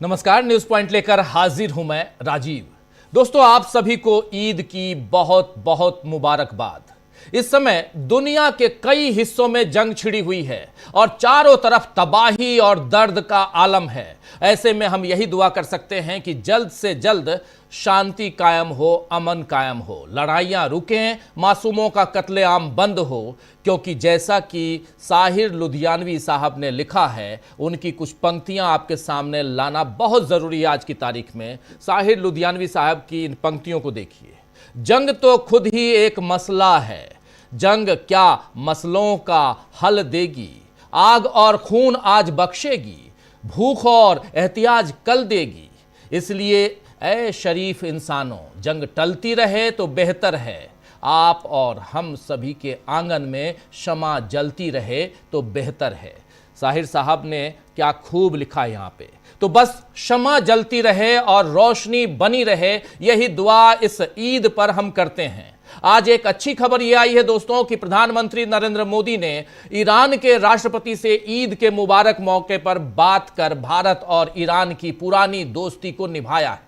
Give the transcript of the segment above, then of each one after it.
नमस्कार, news point लेकर हाजिर हूं मैं राजीव। दोस्तों, आप सभी को ईद की बहुत बहुत मुबारकबाद। इस समय दुनिया के कई हिस्सों में जंग छिड़ी हुई है और चारों तरफ तबाही और दर्द का आलम है। ऐसे में हम यही दुआ कर सकते हैं कि जल्द से जल्द शांति कायम हो, अमन कायम हो, लड़ाइयां रुकें, मासूमों का कत्लेआम बंद हो। क्योंकि जैसा कि साहिर लुधियानवी साहब ने लिखा है, उनकी कुछ पंक्तियां आपके सामने लाना बहुत जरूरी है आज की तारीख में। साहिर लुधियानवी साहब की इन पंक्तियों को देखिए। जंग तो खुद ही एक मसला है, जंग क्या मसलों का हल देगी। आग और खून आज बख्शेगी, भूख और एहतियाज कल देगी। इसलिए ऐ शरीफ इंसानों, जंग टलती रहे तो बेहतर है। आप और हम सभी के आंगन में शमा जलती रहे तो बेहतर है। साहिर साहब ने क्या खूब लिखा यहाँ पे। तो बस शमा जलती रहे और रोशनी बनी रहे, यही दुआ इस ईद पर हम करते हैं। आज एक अच्छी खबर यह आई है दोस्तों कि प्रधानमंत्री नरेंद्र मोदी ने ईरान के राष्ट्रपति से ईद के मुबारक मौके पर बात कर भारत और ईरान की पुरानी दोस्ती को निभाया है।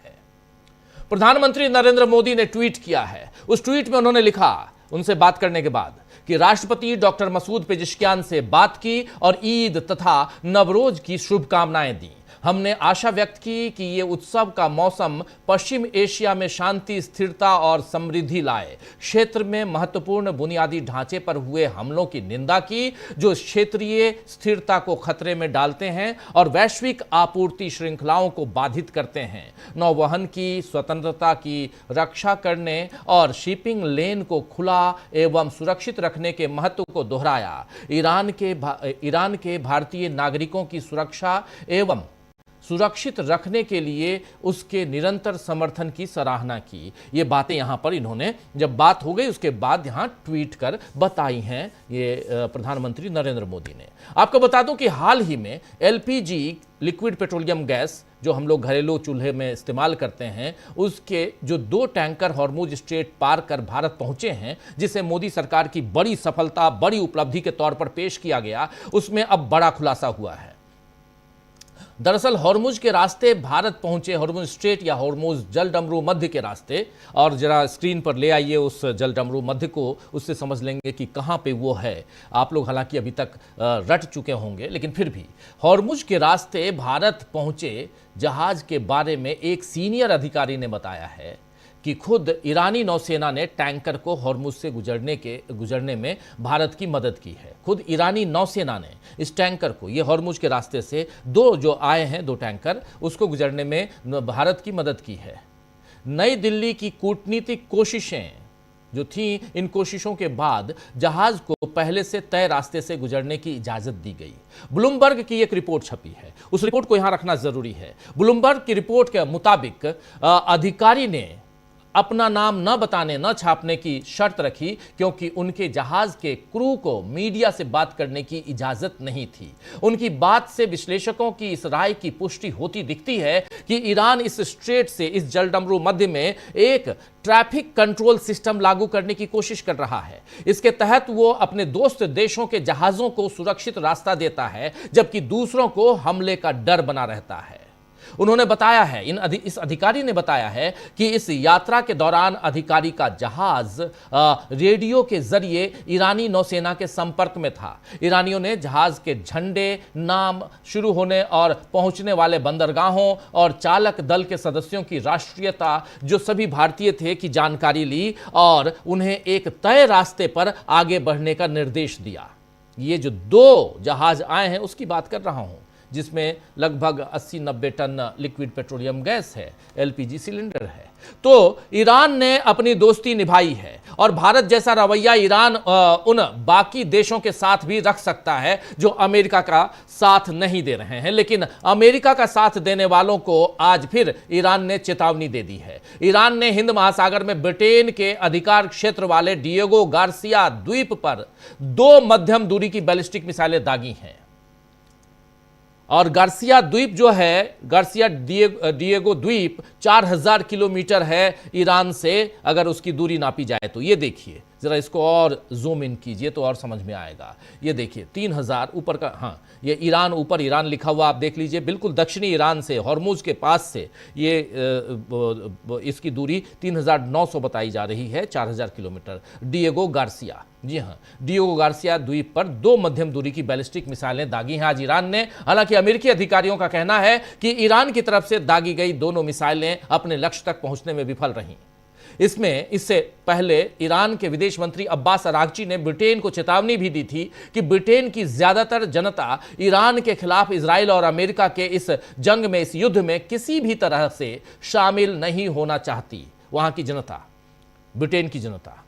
प्रधानमंत्री नरेंद्र मोदी ने ट्वीट किया है। उस ट्वीट में उन्होंने लिखा, उनसे बात करने के बाद, कि राष्ट्रपति डॉक्टर मसूद पेजिशकियान से बात की और ईद तथा नवरोज की शुभकामनाएं दी। हमने आशा व्यक्त की कि ये उत्सव का मौसम पश्चिम एशिया में शांति, स्थिरता और समृद्धि लाए। क्षेत्र में महत्वपूर्ण बुनियादी ढांचे पर हुए हमलों की निंदा की, जो क्षेत्रीय स्थिरता को खतरे में डालते हैं और वैश्विक आपूर्ति श्रृंखलाओं को बाधित करते हैं। नौवहन की स्वतंत्रता की रक्षा करने और शिपिंग लेन को खुला एवं सुरक्षित रखने के महत्व को दोहराया। ईरान के भारतीय नागरिकों की सुरक्षा एवं सुरक्षित रखने के लिए उसके निरंतर समर्थन की सराहना की। ये बातें यहाँ पर इन्होंने, जब बात हो गई उसके बाद यहाँ ट्वीट कर बताई हैं ये प्रधानमंत्री नरेंद्र मोदी ने। आपको बता दूं कि हाल ही में एलपीजी, लिक्विड पेट्रोलियम गैस, जो हम लोग घरेलू चूल्हे में इस्तेमाल करते हैं, उसके जो 2 टैंकर हॉर्मुज स्ट्रेट पार कर भारत पहुंचे हैं, जिसे मोदी सरकार की बड़ी सफलता, बड़ी उपलब्धि के तौर पर पेश किया गया, उसमें अब बड़ा खुलासा हुआ है। दरअसल हॉर्मुज के रास्ते भारत पहुंचे, हॉर्मुज स्ट्रेट या हॉर्मुज जलडमरू मध्य के रास्ते, और जरा स्क्रीन पर ले आइए उस जलडमरू मध्य को, उससे समझ लेंगे कि कहां पे वो है। आप लोग हालांकि अभी तक रट चुके होंगे, लेकिन फिर भी हॉर्मुज के रास्ते भारत पहुंचे जहाज के बारे में एक सीनियर अधिकारी ने बताया है कि खुद ईरानी नौसेना ने टैंकर को हॉर्मुज से गुजरने में भारत की मदद की है। खुद ईरानी नौसेना ने इस टैंकर को, ये हॉर्मुज के रास्ते से 2 जो आए हैं 2 टैंकर, उसको गुजरने में भारत की मदद की है। नई दिल्ली की कूटनीतिक कोशिशें जो थी, इन कोशिशों के बाद जहाज को पहले से तय रास्ते से गुजरने की इजाजत दी गई। ब्लूमबर्ग की एक रिपोर्ट छपी है, उस रिपोर्ट को यहां रखना जरूरी है। ब्लूमबर्ग की रिपोर्ट के मुताबिक अधिकारी ने अपना नाम न बताने, न छापने की शर्त रखी, क्योंकि उनके जहाज के क्रू को मीडिया से बात करने की इजाजत नहीं थी। उनकी बात से विश्लेषकों की इस राय की पुष्टि होती दिखती है कि ईरान इस स्ट्रेट से, इस जलडमरू मध्य में एक ट्रैफिक कंट्रोल सिस्टम लागू करने की कोशिश कर रहा है। इसके तहत वो अपने दोस्त देशों के जहाजों को सुरक्षित रास्ता देता है, जबकि दूसरों को हमले का डर बना रहता है। उन्होंने बताया है, इस अधिकारी ने बताया है कि इस यात्रा के दौरान अधिकारी का जहाज रेडियो के जरिए ईरानी नौसेना के संपर्क में था। ईरानियों ने जहाज के झंडे, नाम, शुरू होने और पहुंचने वाले बंदरगाहों और चालक दल के सदस्यों की राष्ट्रीयता, जो सभी भारतीय थे, की जानकारी ली और उन्हें एक तय रास्ते पर आगे बढ़ने का निर्देश दिया। ये जो 2 जहाज आए हैं उसकी बात कर रहा हूं, जिसमें लगभग 80-90 टन लिक्विड पेट्रोलियम गैस है, एलपीजी सिलेंडर है। तो ईरान ने अपनी दोस्ती निभाई है और भारत जैसा रवैया ईरान उन बाकी देशों के साथ भी रख सकता है जो अमेरिका का साथ नहीं दे रहे हैं। लेकिन अमेरिका का साथ देने वालों को आज फिर ईरान ने चेतावनी दे दी है। ईरान ने हिंद महासागर में ब्रिटेन के अधिकार क्षेत्र वाले डिएगो गार्सिया द्वीप पर 2 मध्यम दूरी की बैलिस्टिक मिसाइलें दागी हैं। और गार्सिया द्वीप जो है, गार्सिया डिएगो द्वीप 4000 किलोमीटर है ईरान से, अगर उसकी दूरी नापी जाए तो। ये देखिए जरा इसको और जूम इन कीजिए तो और समझ में आएगा। ये देखिए 3000 ऊपर का, हाँ ये ईरान, ऊपर ईरान लिखा हुआ आप देख लीजिए, बिल्कुल दक्षिणी ईरान से हॉर्मुज के पास से ये इसकी दूरी 3900 बताई जा रही है, 4000 किलोमीटर। डिएगो गार्सिया, जी हाँ, डिएगो गार्सिया द्वीप पर 2 मध्यम दूरी की बैलिस्टिक मिसाइलें दागी हैं आज ईरान ने। हालांकि अमेरिकी अधिकारियों का कहना है कि ईरान की तरफ से दागी गई दोनों मिसाइलें अपने लक्ष्य तक पहुंचने में विफल रहीं। इससे पहले ईरान के विदेश मंत्री अब्बास अरागची ने ब्रिटेन को चेतावनी भी दी थी कि ब्रिटेन की ज्यादातर जनता ईरान के खिलाफ इजराइल और अमेरिका के इस जंग में, इस युद्ध में किसी भी तरह से शामिल नहीं होना चाहती। वहां की जनता, ब्रिटेन की जनता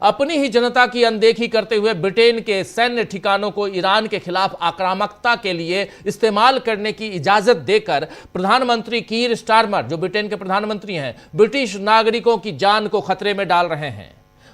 अपनी ही जनता की अनदेखी करते हुए ब्रिटेन के सैन्य ठिकानों को ईरान के खिलाफ आक्रामकता के लिए इस्तेमाल करने की इजाजत देकर प्रधानमंत्री कीर स्टारमर, जो ब्रिटेन के प्रधानमंत्री हैं, ब्रिटिश नागरिकों की जान को खतरे में डाल रहे हैं।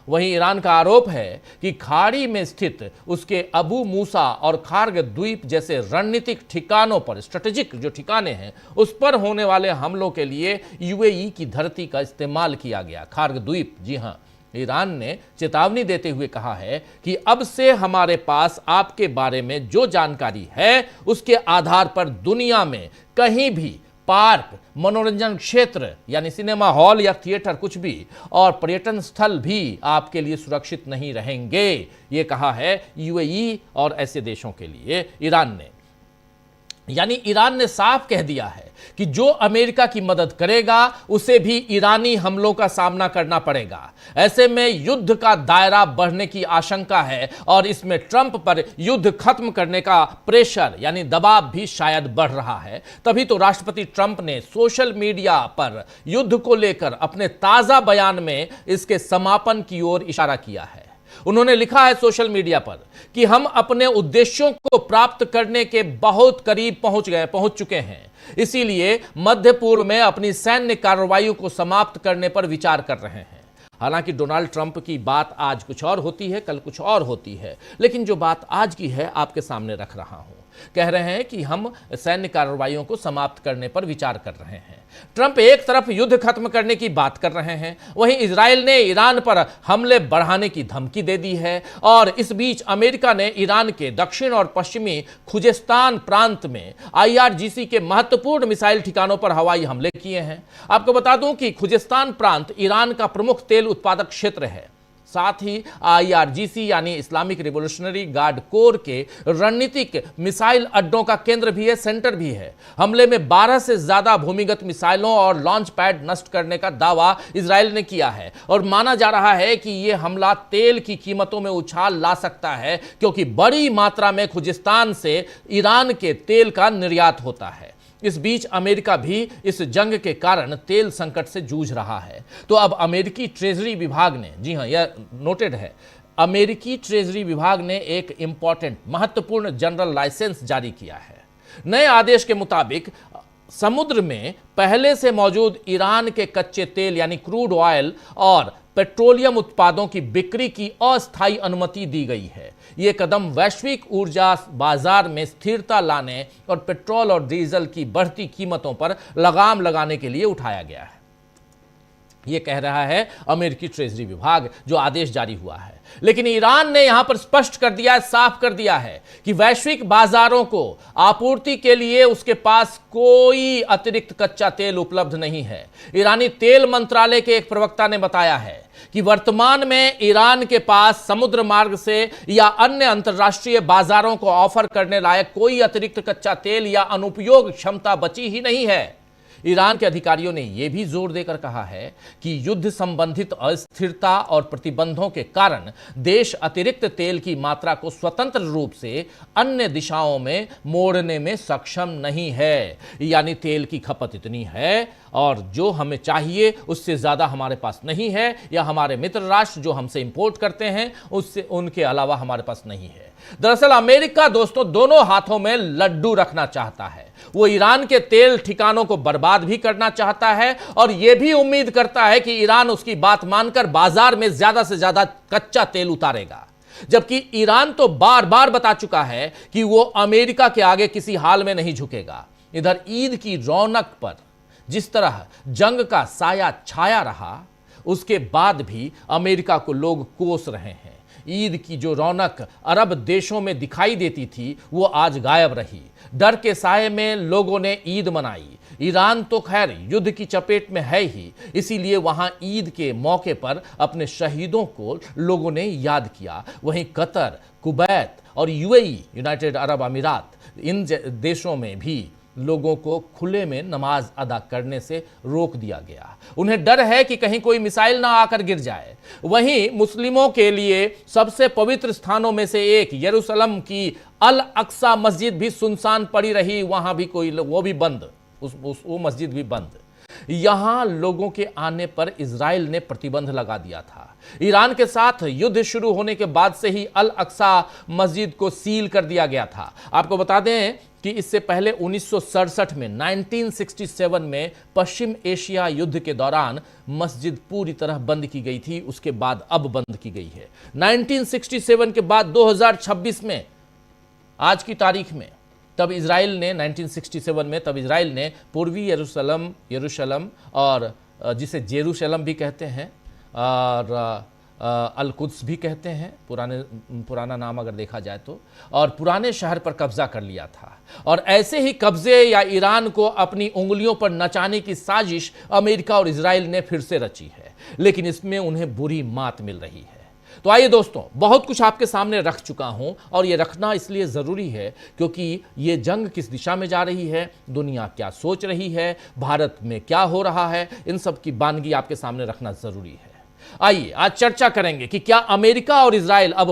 वहीं ईरान का आरोप है कि खाड़ी में स्थित उसके अबू मूसा और खार्ग द्वीप जैसे रणनीतिक ठिकानों पर, स्ट्रेटेजिक जो ठिकाने हैं, उस पर होने वाले हमलों के लिए यूएई की धरती का इस्तेमाल किया गया। खार्ग द्वीप, जी हां, ईरान ने चेतावनी देते हुए कहा है कि अब से हमारे पास आपके बारे में जो जानकारी है उसके आधार पर दुनिया में कहीं भी पार्क, मनोरंजन क्षेत्र यानी सिनेमा हॉल या थिएटर, कुछ भी, और पर्यटन स्थल भी आपके लिए सुरक्षित नहीं रहेंगे। यह कहा है यूएई और ऐसे देशों के लिए ईरान ने। यानी ईरान ने साफ कह दिया है कि जो अमेरिका की मदद करेगा उसे भी ईरानी हमलों का सामना करना पड़ेगा। ऐसे में युद्ध का दायरा बढ़ने की आशंका है और इसमें ट्रंप पर युद्ध खत्म करने का प्रेशर यानी दबाव भी शायद बढ़ रहा है। तभी तो राष्ट्रपति ट्रंप ने सोशल मीडिया पर युद्ध को लेकर अपने ताजा बयान में इसके समापन की ओर इशारा किया है। उन्होंने लिखा है सोशल मीडिया पर कि हम अपने उद्देश्यों को प्राप्त करने के बहुत करीब पहुंच चुके हैं, इसीलिए मध्य पूर्व में अपनी सैन्य कार्रवाइयों को समाप्त करने पर विचार कर रहे हैं। हालांकि डोनाल्ड ट्रंप की बात आज कुछ और होती है, कल कुछ और होती है, लेकिन जो बात आज की है आपके सामने रख रहा हूं। कह रहे हैं कि हम सैन्य कार्रवाइयों को समाप्त करने पर विचार कर रहे हैं। ट्रंप एक तरफ युद्ध खत्म करने की बात कर रहे हैं, वहीं इजराइल ने ईरान पर हमले बढ़ाने की धमकी दे दी है, और इस बीच अमेरिका ने ईरान के दक्षिण और पश्चिमी खुजेस्तान प्रांत में IRGC के महत्वपूर्ण मिसाइल ठिकानों पर हवाई हमले किए हैं। आपको बता दूं कि खुजेस्तान प्रांत ईरान का प्रमुख तेल उत्पादक क्षेत्र है। साथ ही IRGC यानी इस्लामिक रिवोल्यूशनरी गार्ड कोर के रणनीतिक मिसाइल अड्डों का केंद्र भी है, सेंटर भी है। हमले में 12 से ज्यादा भूमिगत मिसाइलों और लॉन्च पैड नष्ट करने का दावा इजराइल ने किया है, और माना जा रहा है कि यह हमला तेल की कीमतों में उछाल ला सकता है, क्योंकि बड़ी मात्रा में खुजिस्तान से ईरान के तेल का निर्यात होता है। इस बीच अमेरिका भी इस जंग के कारण तेल संकट से जूझ रहा है। तो अब अमेरिकी ट्रेजरी विभाग ने, जी हां यह नोटेड है, अमेरिकी ट्रेजरी विभाग ने एक इंपॉर्टेंट, महत्वपूर्ण जनरल लाइसेंस जारी किया है। नए आदेश के मुताबिक समुद्र में पहले से मौजूद ईरान के कच्चे तेल यानी क्रूड ऑयल और पेट्रोलियम उत्पादों की बिक्री की अस्थायी अनुमति दी गई है। यह कदम वैश्विक ऊर्जा बाजार में स्थिरता लाने और पेट्रोल और डीजल की बढ़ती कीमतों पर लगाम लगाने के लिए उठाया गया है। यह कह रहा है अमेरिकी ट्रेजरी विभाग, जो आदेश जारी हुआ है। लेकिन ईरान ने यहां पर स्पष्ट कर दिया है, साफ कर दिया है कि वैश्विक बाजारों को आपूर्ति के लिए उसके पास कोई अतिरिक्त कच्चा तेल उपलब्ध नहीं है। ईरानी तेल मंत्रालय के एक प्रवक्ता ने बताया है कि वर्तमान में ईरान के पास समुद्र मार्ग से या अन्य अंतर्राष्ट्रीय बाजारों को ऑफर करने लायक कोई अतिरिक्त कच्चा तेल या अनुपयोग क्षमता बची ही नहीं है। ईरान के अधिकारियों ने यह भी जोर देकर कहा है कि युद्ध संबंधित अस्थिरता और प्रतिबंधों के कारण देश अतिरिक्त तेल की मात्रा को स्वतंत्र रूप से अन्य दिशाओं में मोड़ने में सक्षम नहीं है। यानी तेल की खपत इतनी है और जो हमें चाहिए उससे ज्यादा हमारे पास नहीं है, या हमारे मित्र राष्ट्र जो हमसे इंपोर्ट करते हैं उससे, उनके अलावा हमारे पास नहीं है। दरअसल अमेरिका दोस्तों दोनों हाथों में लड्डू रखना चाहता है। वो ईरान के तेल ठिकानों को बर्बाद भी करना चाहता है और यह भी उम्मीद करता है कि ईरान उसकी बात मानकर बाजार में ज्यादा से ज्यादा कच्चा तेल उतारेगा। जबकि ईरान तो बार बार बता चुका है कि वो अमेरिका के आगे किसी हाल में नहीं झुकेगा। इधर ईद की रौनक पर जिस तरह जंग का साया छाया रहा, उसके बाद भी अमेरिका को लोग कोस रहे हैं। ईद की जो रौनक अरब देशों में दिखाई देती थी वो आज गायब रही। डर के साए में लोगों ने ईद मनाई। ईरान तो खैर युद्ध की चपेट में है ही, इसीलिए वहां ईद के मौके पर अपने शहीदों को लोगों ने याद किया। वहीं कतर, कुवैत और यूएई, यूनाइटेड अरब अमीरात, इन देशों में भी लोगों को खुले में नमाज अदा करने से रोक दिया गया। उन्हें डर है कि कहीं कोई मिसाइल ना आकर गिर जाए। वहीं मुस्लिमों के लिए सबसे पवित्र स्थानों में से एक यरूशलेम की अल अक्सा मस्जिद भी सुनसान पड़ी रही। वहां भी कोई, वो भी बंद, वो मस्जिद भी बंद। यहां लोगों के आने पर इजराइल ने प्रतिबंध लगा दिया था। ईरान के साथ युद्ध शुरू होने के बाद से ही अल अक्सा मस्जिद को सील कर दिया गया था। आपको बता दें कि इससे पहले 1967 में 1967 में पश्चिम एशिया युद्ध के दौरान मस्जिद पूरी तरह बंद की गई थी। उसके बाद अब बंद की गई है। 1967 के बाद 2026 में, आज की तारीख में, तब इजराइल ने 1967 में तब इजराइल ने पूर्वी यरूशलेम और जिसे जेरूशलेम भी कहते हैं और अल कुद्स भी कहते हैं, पुराना नाम अगर देखा जाए तो, और पुराने शहर पर कब्जा कर लिया था। और ऐसे ही कब्जे या ईरान को अपनी उंगलियों पर नचाने की साजिश अमेरिका और इजराइल ने फिर से रची है, लेकिन इसमें उन्हें बुरी मात मिल रही है। तो आइए दोस्तों, बहुत कुछ आपके सामने रख चुका हूं और यह रखना इसलिए ज़रूरी है क्योंकि ये जंग किस दिशा में जा रही है, दुनिया क्या सोच रही है, भारत में क्या हो रहा है, इन सब की बानगी आपके सामने रखना ज़रूरी है। आइए आज चर्चा करेंगे कि क्या अमेरिका और इजराइल अब